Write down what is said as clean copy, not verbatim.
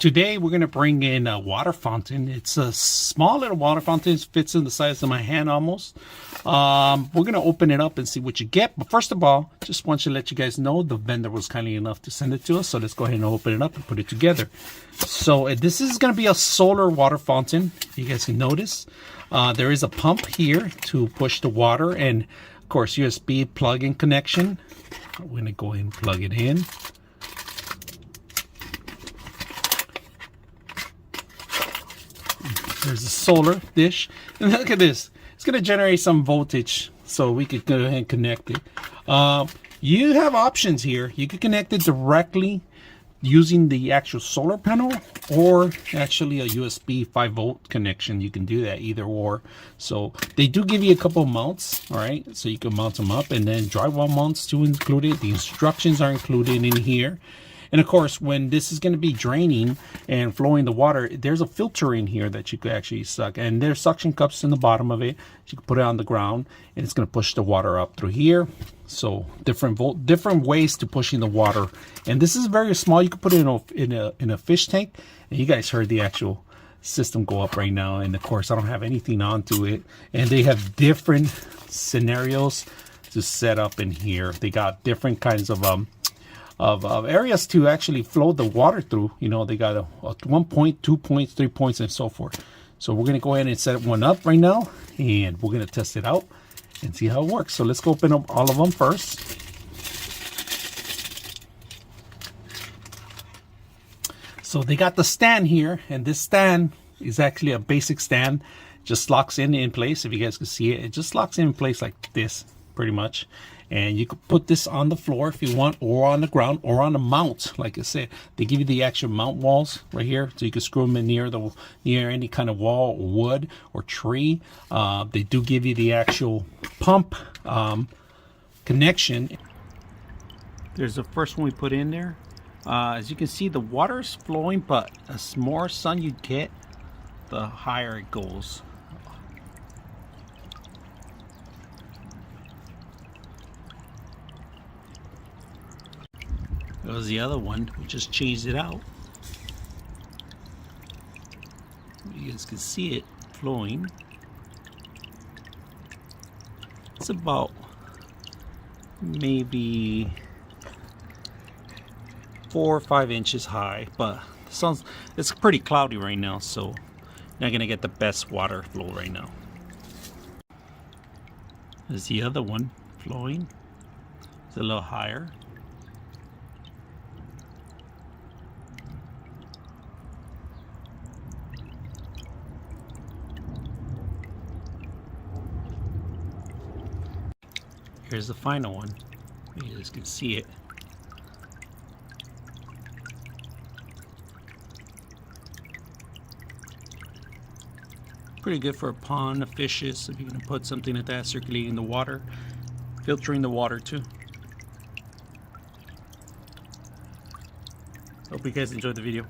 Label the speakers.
Speaker 1: Today we're going to bring in a water fountain. It's a small little water fountain. It fits in the size of my hand almost. We're going to open it up and see what you get. But first of all, just want to let you guys know the vendor was kindly enough to send it to us. So let's go ahead and open it up and put it together. So this is going to be a solar water fountain. You guys can notice there is a pump here to push the water, and of course USB plug-in connection. We're going to go ahead and plug it in. There's a solar dish, and look at this. It's going to generate some voltage, so we could go ahead and connect it. You have options here. You could connect it directly using the actual solar panel, or actually a USB 5-volt connection. You can do that either or. So they do give you a couple of mounts, all right? So you can mount them up, and then drywall mounts too included. The instructions are included in here. And of course, when this is going to be draining and flowing the water, there's a filter in here that you could actually suck. And there's suction cups in the bottom of it. You can put it on the ground, and it's going to push the water up through here. So different ways to pushing the water. And this is very small. You can put it in a fish tank. And you guys heard the actual system go up right now. And of course, I don't have anything onto it. And they have different scenarios to set up in here. They got different kinds of areas to actually flow the water through. You know, they got a 1 point, 2 points, 3 points, and so forth. So we're going to go ahead and set one up right now, and we're going to test it out and see how it works. So let's go open up all of them first. So they got the stand here, and this stand is actually a basic stand. Just locks in place. If you guys can see it, it just locks in place like this, pretty much. And you could put this on the floor if you want, or on the ground, or on a mount. Like I said, they give you the actual mount walls right here, so you can screw them in near any kind of wall, or wood, or tree. They do give you the actual pump connection. There's the first one we put in there. As you can see, the water is flowing, but the more sun you get, the higher it goes. That was the other one. We just changed it out. You guys can see it flowing. It's about maybe 4 or 5 inches high, but it's pretty cloudy right now, so not gonna get the best water flow right now. There's the other one flowing. It's a little higher. Here's the final one. You guys can see it. Pretty good for a pond of fishes, if you're going to put something like that circulating the water, filtering the water too. Hope you guys enjoyed the video.